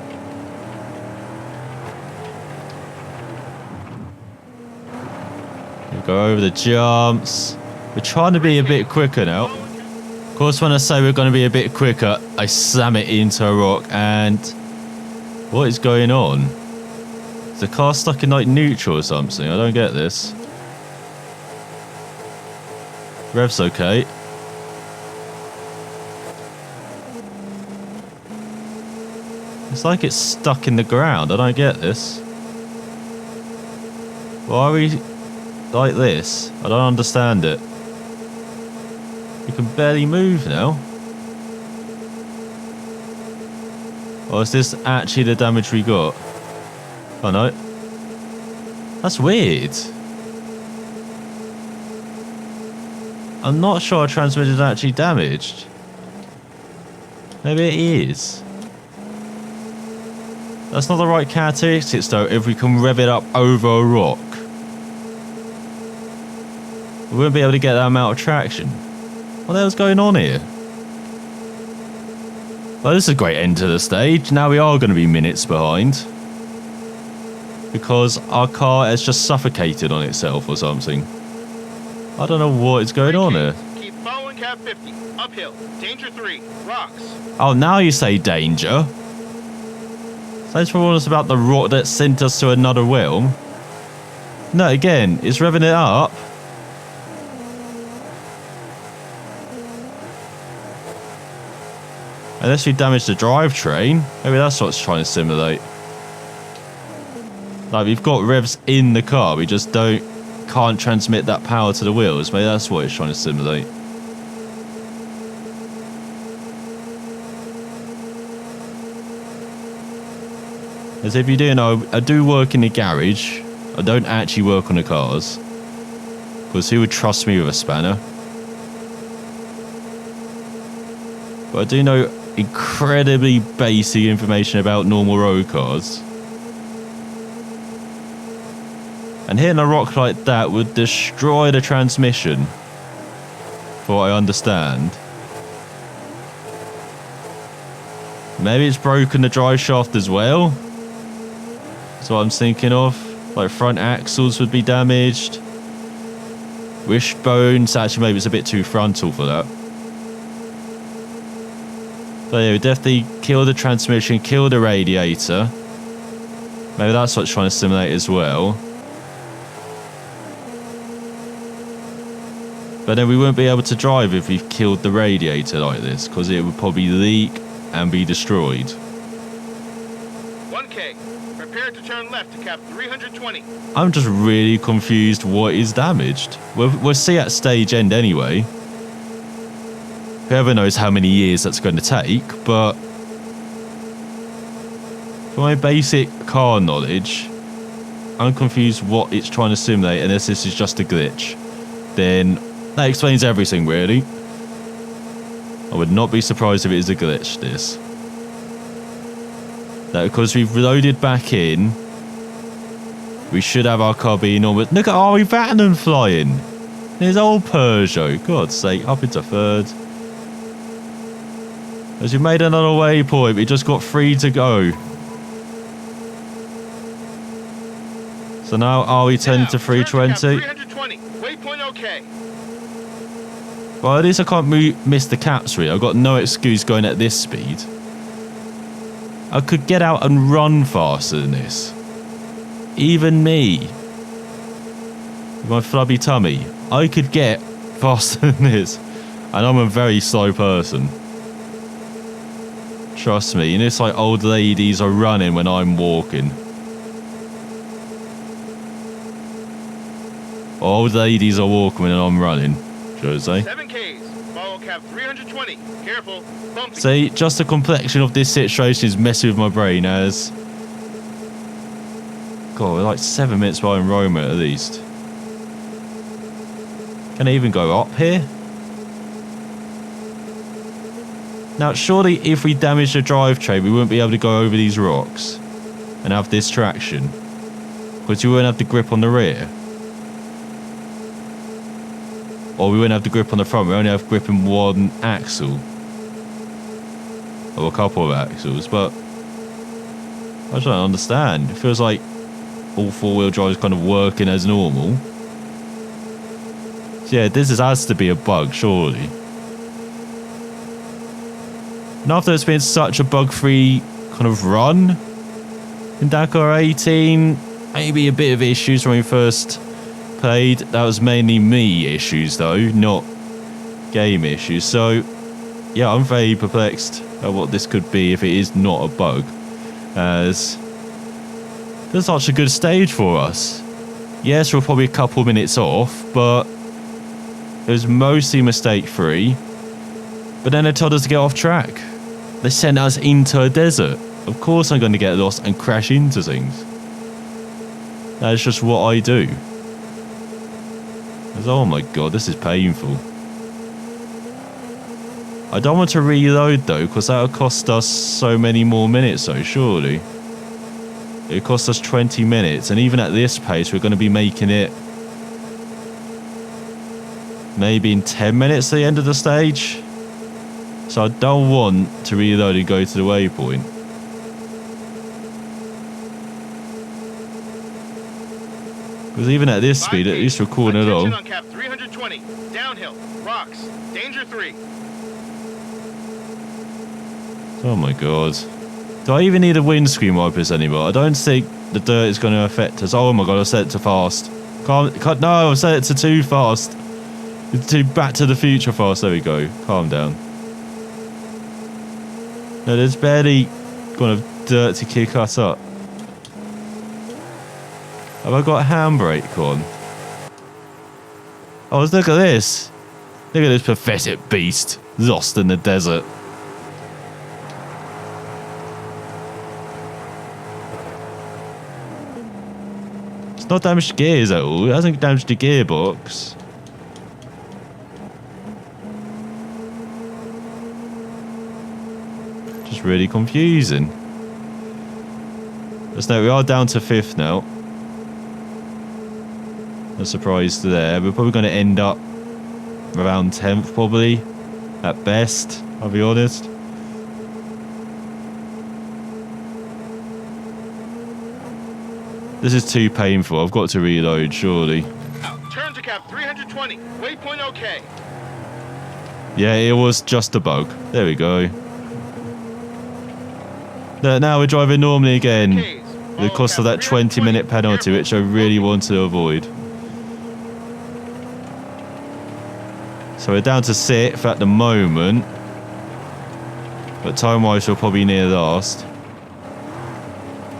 [SPEAKER 1] We go over the jumps. We're trying to be a bit quicker now. Of course, when I say we're going to be a bit quicker, I slam it into a rock and... What is going on? Is the car stuck in like neutral or something? I don't get this. Rev's okay. It's like it's stuck in the ground. I don't get this. Why are we like this? I don't understand it. You can barely move now. Or is this actually the damage we got? Oh no. That's weird. I'm not sure our transmission is actually damaged. Maybe it is. That's not the right characteristics though if we can rev it up over a rock. We wouldn't be able to get that amount of traction. What the hell's going on here? Well, this is a great end to the stage. Now we are going to be minutes behind. Because our car has just suffocated on itself or something. I don't know what is going on here.
[SPEAKER 2] Keep following cap 50. Uphill. Danger 3. Rocks.
[SPEAKER 1] Oh, now you say danger. Thanks for warning us about the rock that sent us to another realm. No, again, it's revving it up. Unless we damage the drivetrain. Maybe that's what it's trying to simulate. Like, we've got revs in the car, we just can't transmit that power to the wheels. Maybe that's what it's trying to simulate. As if you do know, I do work in the garage. I don't actually work on the cars. Because who would trust me with a spanner? But I do know incredibly basic information about normal road cars. And hitting a rock like that would destroy the transmission. For what I understand. Maybe it's broken the drive shaft as well. That's what I'm thinking of. Like front axles would be damaged. Wishbones, actually maybe it's a bit too frontal for that. But yeah, we definitely kill the transmission, kill the radiator. Maybe that's what it's trying to simulate as well. But then we wouldn't be able to drive if we've killed the radiator like this, because it would probably leak and be destroyed.
[SPEAKER 2] 1K, prepare to turn left to cap 320.
[SPEAKER 1] I'm just really confused what is damaged. We'll see at stage end anyway. Whoever knows how many years that's going to take, but for my basic car knowledge, I'm confused what it's trying to simulate, unless this is just a glitch. Then that explains everything, really. I would not be surprised if it is a glitch, this. That because we've loaded back in, we should have our car being normal. Look at Ari Vatanen flying. There's old Peugeot. God's sake, up into third. As we made another waypoint, we just got 3 to go. So now Ari 10 to 320.
[SPEAKER 2] 320. Waypoint okay.
[SPEAKER 1] Well, at least I can't miss the cap street. I've got no excuse going at this speed. I could get out and run faster than this. Even me. With my flubby tummy. I could get faster than this. And I'm a very slow person. Trust me. You know, it's like old ladies are running when I'm walking. Old ladies are walking when I'm running. Jose.
[SPEAKER 2] 7Ks. Follow cap 320. Careful. Bumpy.
[SPEAKER 1] See, just the complexion of this situation is messing with my brain as... God, we're like 7 minutes behind Roma at least. Can I even go up here? Now, surely if we damage the drivetrain, we wouldn't be able to go over these rocks and have this traction. Because we wouldn't have the grip on the rear. Or we wouldn't have the grip on the front, we only have grip in one axle. Or a couple of axles, but I just don't understand. It feels like all four-wheel drive is kind of working as normal. So yeah, this has to be a bug, surely. And after it's been such a bug-free kind of run in Dakar 18, maybe a bit of issues when we first played. That was mainly me issues though, not game issues. So yeah, I'm very perplexed at what this could be if it is not a bug, as there's such a good stage for us. Yes, we're probably a couple minutes off, but it was mostly mistake free. But then they told us to get off track. They sent us into a desert. Of course I'm going to get lost and crash into things. That's just what I do. Oh my god, this is painful. I don't want to reload though, because that would cost us so many more minutes though, surely. It would cost us 20 minutes, and even at this pace we're going to be making it maybe in 10 minutes at the end of the stage. So I don't want to reload and go to the waypoint. Because even at this speed, at least we're cooling along.
[SPEAKER 2] On cap 320. Downhill. Rocks. Danger 3.
[SPEAKER 1] Oh my god. Do I even need a windscreen wipers anymore? I don't think the dirt is going to affect us. Oh my god, I set it to fast. Can't, no, I set it to too fast. To Back to the Future fast. There we go. Calm down. No, there's barely kind of dirt to kick us up. Have I got a handbrake on? Oh, look at this. Look at this pathetic beast lost in the desert. It's not damaged gears at all. It hasn't damaged the gearbox. Just really confusing. Let's note we are down to 5th now. No surprise there. We're probably going to end up around 10th probably. At best, I'll be honest. This is too painful. I've got to reload, surely.
[SPEAKER 2] Turn to cap 320. Waypoint okay.
[SPEAKER 1] Yeah, it was just a bug. There we go. Now we're driving normally again. The cost of that 20-minute penalty, which I really want to avoid. So we're down to 6th at the moment. But time-wise, we're probably near last.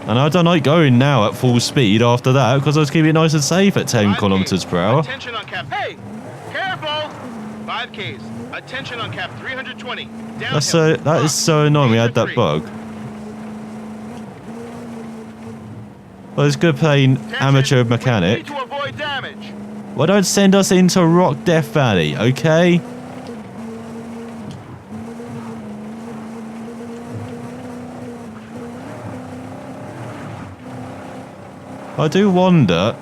[SPEAKER 1] And I don't like going now at full speed after that, because I was keeping it nice and safe at 10 kilometers per hour.
[SPEAKER 2] Attention on cap. Hey! Careful! 5Ks. Attention on cap 320.
[SPEAKER 1] That is so annoying. We had that bug. Well, it's good playing amateur mechanic.
[SPEAKER 2] To avoid damage.
[SPEAKER 1] Well, don't send us into Rock Death Valley, okay? I do wonder,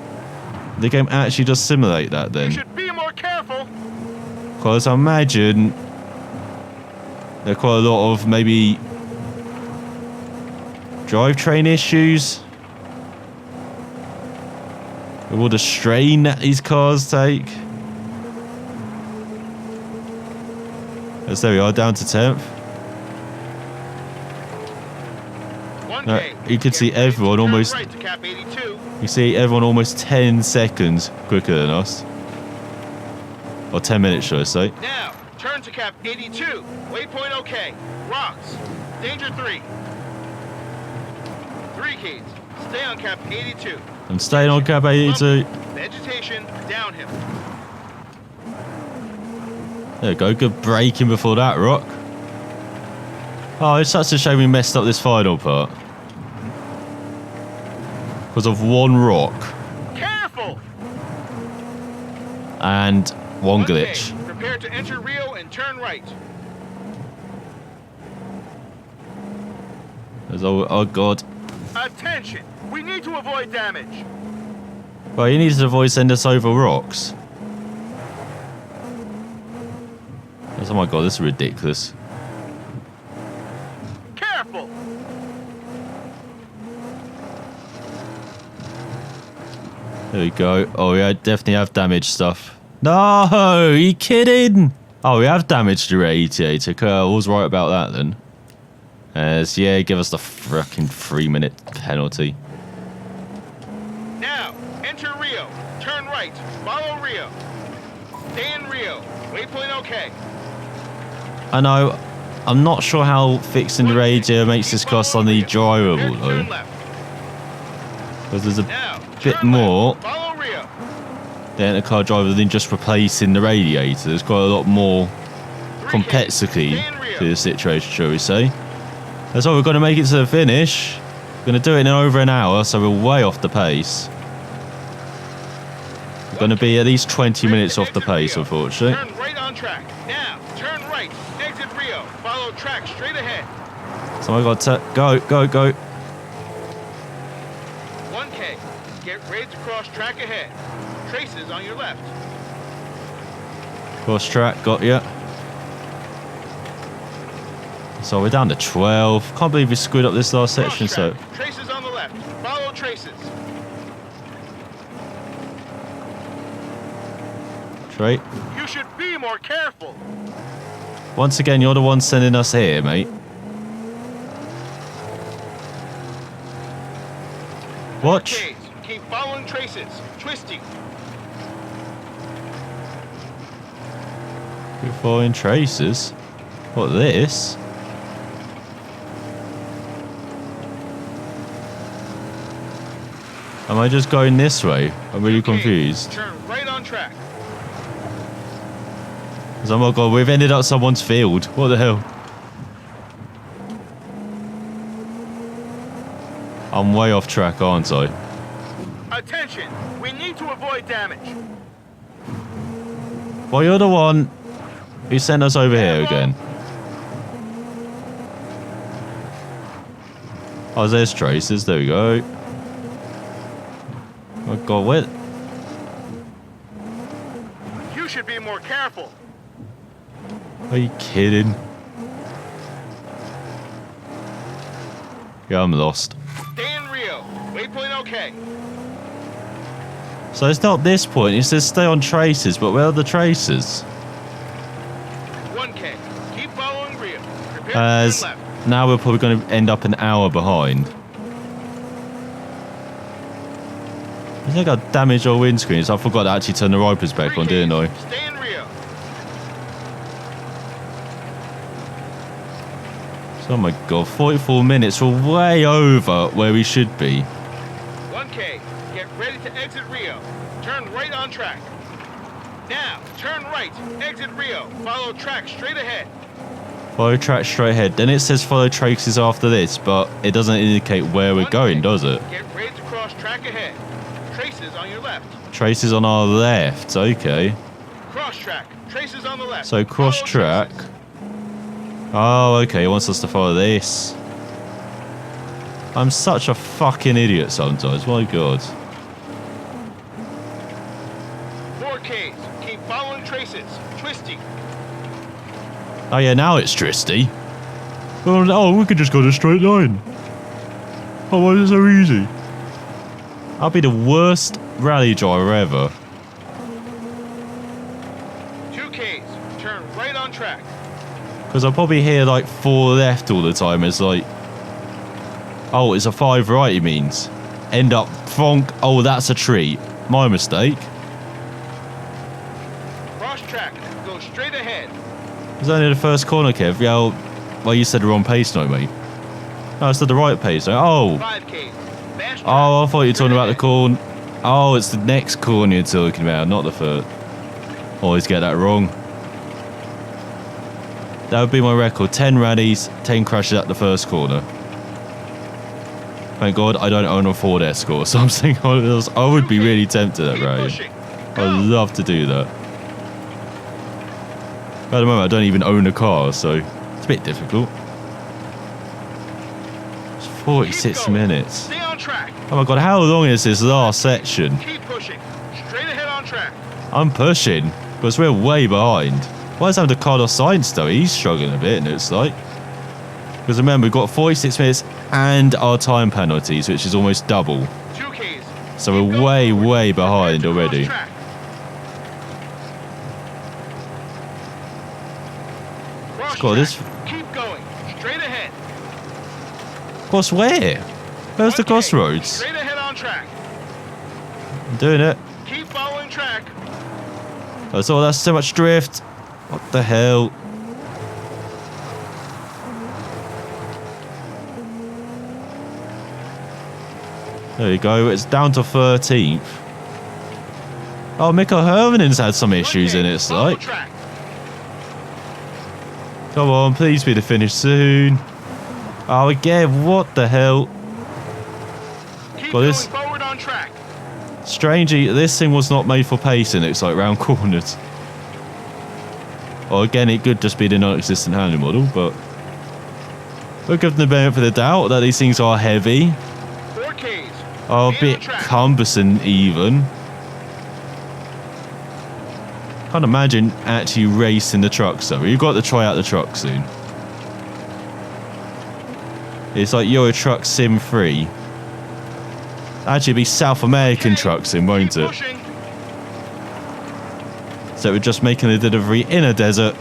[SPEAKER 1] the game actually does simulate that then.
[SPEAKER 2] You should be more careful.
[SPEAKER 1] Because I imagine there are quite a lot of maybe drivetrain issues. With all the strain that these cars take. Yes, there we are, down to 10th. You can see everyone almost. You see everyone almost 10 seconds quicker than us. Or 10 minutes, should I say.
[SPEAKER 2] Now, turn to cap 82. Waypoint okay. Rocks. Danger 3. 3 keys. Stay on cap 82.
[SPEAKER 1] I'm staying on cap 82.
[SPEAKER 2] Vegetation, downhill.
[SPEAKER 1] There we go, good braking before that rock. Oh, it's such a shame we messed up this final part. Because of one rock.
[SPEAKER 2] Careful!
[SPEAKER 1] And one glitch.
[SPEAKER 2] Prepare to enter Rio and turn right.
[SPEAKER 1] Oh god.
[SPEAKER 2] Attention! We need to avoid damage.
[SPEAKER 1] Well, you need to avoid sending us over rocks. Oh my god, this is ridiculous.
[SPEAKER 2] Careful!
[SPEAKER 1] There we go. Oh, yeah, definitely have damaged stuff. No, are you kidding? Oh, we have damaged the radiator. I was right about that then. Yeah, give us the frickin' 3-minute penalty.
[SPEAKER 2] Now, enter Rio. Turn right. Follow Rio. Stay in Rio. Waypoint okay.
[SPEAKER 1] I know. I'm not sure how fixing the radiator makes this cost on the drivable though. Because there's a bit more than a car driver than just replacing the radiator. There's quite a lot more complexity to the situation, shall we say. That's why we're going to make it to the finish. We're going to do it in over an hour, so we're way off the pace. We're going to be at least 20 minutes off the pace, unfortunately.
[SPEAKER 2] Turn right on track. Now, turn right. Exit Rio. Follow track straight ahead.
[SPEAKER 1] So I got to go.
[SPEAKER 2] 1K. Get ready to cross track ahead. Traces on your left.
[SPEAKER 1] Cross track, got you. So we're down to 12. Can't believe we screwed up this last section. So
[SPEAKER 2] traces on the left. Follow traces.
[SPEAKER 1] Straight.
[SPEAKER 2] You should be more careful.
[SPEAKER 1] Once again, you're the one sending us here, mate. Watch.
[SPEAKER 2] Keep following traces. Twisty.
[SPEAKER 1] Keep following traces. What, this? Am I just going this way? I'm really
[SPEAKER 2] 2Ks,
[SPEAKER 1] confused.
[SPEAKER 2] turn right on track.
[SPEAKER 1] Oh my god, we've ended up someone's field. What the hell? I'm way off track, aren't I?
[SPEAKER 2] Attention, we need to avoid damage.
[SPEAKER 1] Well, you're the one who sent us over here again. Oh, there's traces. There we go. Oh god, what?
[SPEAKER 2] You should be more careful.
[SPEAKER 1] Are you kidding? Yeah, I'm lost.
[SPEAKER 2] Stay in Rio. Waypoint okay.
[SPEAKER 1] So it's not this point. It says stay on traces, but where are the traces?
[SPEAKER 2] 1K. Keep following Rio. Prepare to
[SPEAKER 1] As
[SPEAKER 2] turn left.
[SPEAKER 1] now we're probably going to end up an hour behind. I think I damaged our windscreen, so I forgot to actually turn the wipers back on, didn't I?
[SPEAKER 2] Stay in Rio.
[SPEAKER 1] So, oh my god, 44 minutes. We're way over where we should be.
[SPEAKER 2] 1K. Get ready to exit Rio. Turn right on track. Now, turn right. Exit Rio. Follow track straight ahead.
[SPEAKER 1] Follow track straight ahead. Then it says follow traces after this, but it doesn't indicate where we're
[SPEAKER 2] 1K.
[SPEAKER 1] going, does it?
[SPEAKER 2] Get ready to cross track ahead. Traces on your left.
[SPEAKER 1] Traces on our left. Okay.
[SPEAKER 2] Cross track. Traces on the left.
[SPEAKER 1] So cross
[SPEAKER 2] Follow
[SPEAKER 1] track.
[SPEAKER 2] traces.
[SPEAKER 1] Oh, okay. He wants us to follow this. I'm such a fucking idiot sometimes. My god.
[SPEAKER 2] 4Ks. Keep following traces. Twisty.
[SPEAKER 1] Oh yeah, now it's twisty. Oh, we could just go to a straight line. Oh, why is it so easy? I'll be the worst rally driver ever.
[SPEAKER 2] 2Ks. Turn right on track.
[SPEAKER 1] Because I'll probably hear like 4 left all the time. It's like, oh, it's a 5 right, he means. End up fonk. Oh, that's a tree. My mistake.
[SPEAKER 2] Cross track. Go straight ahead.
[SPEAKER 1] It's only the first corner, Kev. Yeah, well, you said the wrong pace, no, mate. No, I said the right pace. No. Oh.
[SPEAKER 2] 5Ks. Fast track.
[SPEAKER 1] Oh, I thought you were
[SPEAKER 2] Straight
[SPEAKER 1] talking about the
[SPEAKER 2] ahead.
[SPEAKER 1] corner. Oh, it's the next corner you're talking about, not the first. Always get that wrong. That would be my record. 10 rallies, 10 crashes at the first corner. Thank God I don't own a Ford Escort, so I'm saying I would be really tempted at
[SPEAKER 2] Keep
[SPEAKER 1] rally.
[SPEAKER 2] pushing.
[SPEAKER 1] I'd
[SPEAKER 2] Go.
[SPEAKER 1] love to do that. At the moment, I don't even own a car, so it's a bit difficult. It's 46
[SPEAKER 2] Keep going.
[SPEAKER 1] minutes.
[SPEAKER 2] Stay on track.
[SPEAKER 1] Oh my god, how long is this last section?
[SPEAKER 2] Keep pushing. Straight ahead on track.
[SPEAKER 1] I'm pushing, because we're way behind. Why is having to Carlos Sainz though? He's struggling a bit, and it's like... Because remember, we've got 46 minutes and our time penalties, which is almost double.
[SPEAKER 2] 2Ks.
[SPEAKER 1] So
[SPEAKER 2] Keep
[SPEAKER 1] we're
[SPEAKER 2] going
[SPEAKER 1] way,
[SPEAKER 2] forward.
[SPEAKER 1] way
[SPEAKER 2] Prepare
[SPEAKER 1] behind
[SPEAKER 2] to cross
[SPEAKER 1] already.
[SPEAKER 2] track. Cross
[SPEAKER 1] God, this-
[SPEAKER 2] track. Keep going. Straight ahead.
[SPEAKER 1] Cross where? Where's the
[SPEAKER 2] 1K.
[SPEAKER 1] crossroads?
[SPEAKER 2] Straight ahead on track.
[SPEAKER 1] I'm doing it.
[SPEAKER 2] Keep following track.
[SPEAKER 1] Oh, that's so much drift. What the hell? There you go. It's down to 13th. Oh, Mikko Hirvanen's had some issues
[SPEAKER 2] 1K.
[SPEAKER 1] in it, it's
[SPEAKER 2] Follow
[SPEAKER 1] like.
[SPEAKER 2] track.
[SPEAKER 1] Come on, please be the finish soon. Oh, again, what the hell?
[SPEAKER 2] Keep
[SPEAKER 1] Well,
[SPEAKER 2] going
[SPEAKER 1] this-
[SPEAKER 2] forward on track.
[SPEAKER 1] Strangely, this thing was not made for pacing. It's like round corners. Or again, it could just be the non-existent handling model, but we'll give them the benefit of the doubt that these things are heavy,
[SPEAKER 2] 4Ks.
[SPEAKER 1] are a
[SPEAKER 2] Stay on
[SPEAKER 1] bit
[SPEAKER 2] track.
[SPEAKER 1] cumbersome even. Can't imagine actually racing the trucks though. You've got to try out the truck soon. It's like Euro Truck Sim 3. Actually, it'd be South American
[SPEAKER 2] Okay.
[SPEAKER 1] Truck Sim, won't
[SPEAKER 2] Keep
[SPEAKER 1] it?
[SPEAKER 2] pushing.
[SPEAKER 1] So we're just making the delivery in a desert.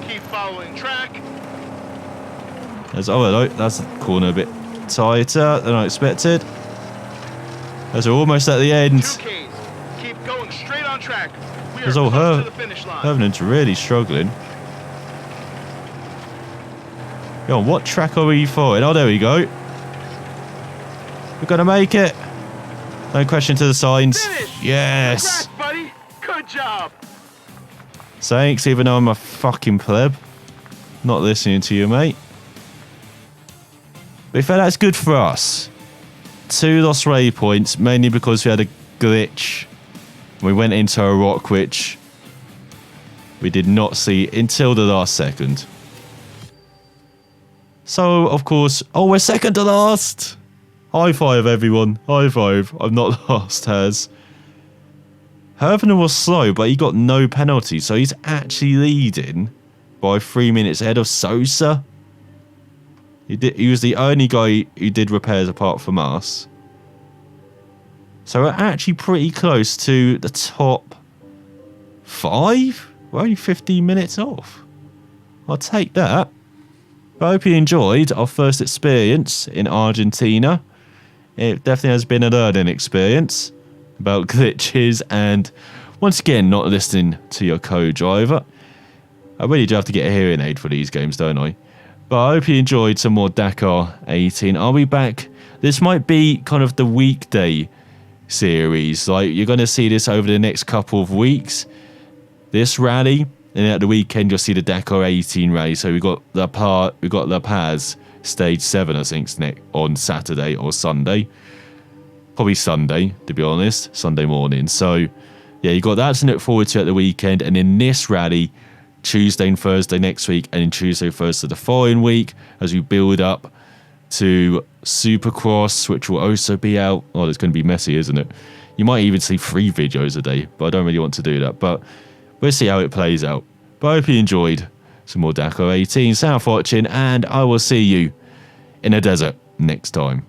[SPEAKER 2] Keep following track.
[SPEAKER 1] There's, oh hello, that's the corner a bit tighter than I expected. As we're almost at the end.
[SPEAKER 2] 2Ks. Keep going straight on track. We are
[SPEAKER 1] There's all
[SPEAKER 2] close
[SPEAKER 1] her.
[SPEAKER 2] to the finish line.
[SPEAKER 1] Herman's really struggling. Yo, what track are we following? Oh, there we go. We're gonna make it. No question to the signs.
[SPEAKER 2] Finish.
[SPEAKER 1] Yes.
[SPEAKER 2] Congrats, buddy. Good job.
[SPEAKER 1] Thanks, even though I'm a fucking pleb. Not listening to you, mate. But in fact, that's good for us. 2 lost waypoints, mainly because we had a glitch. We went into a rock which we did not see until the last second. So, of course, oh, we're second to last. High five, everyone. High five. I'm not last, Has. Hervener was slow, but he got no penalty, so he's actually leading by 3 minutes ahead of Sosa. He was the only guy who did repairs apart from us. So we're actually pretty close to the top 5. We're only 15 minutes off. I'll take that. I hope you enjoyed our first experience in Argentina. It definitely has been a learning experience about glitches and, once again, not listening to your co-driver. I really do have to get a hearing aid for these games, don't I? But I hope you enjoyed some more Dakar 18. I'll be back. This might be kind of the weekday series. Like, you're going to see this over the next couple of weeks. This rally, and then at the weekend you'll see the Dakar 18 rally. So we got La Paz stage 7, I think, on Saturday or Sunday. Probably Sunday, to be honest. Sunday morning. So yeah, you got that to look forward to at the weekend. And in this rally, Tuesday and Thursday next week, and then Tuesday, Thursday the following week, as we build up to Supercross, which will also be out. Oh, it's going to be messy, isn't it? You might even see 3 videos a day, but I don't really want to do that. But we'll see how it plays out. But I hope you enjoyed some more Dakar 18. Thanks for watching, and I will see you in the desert next time.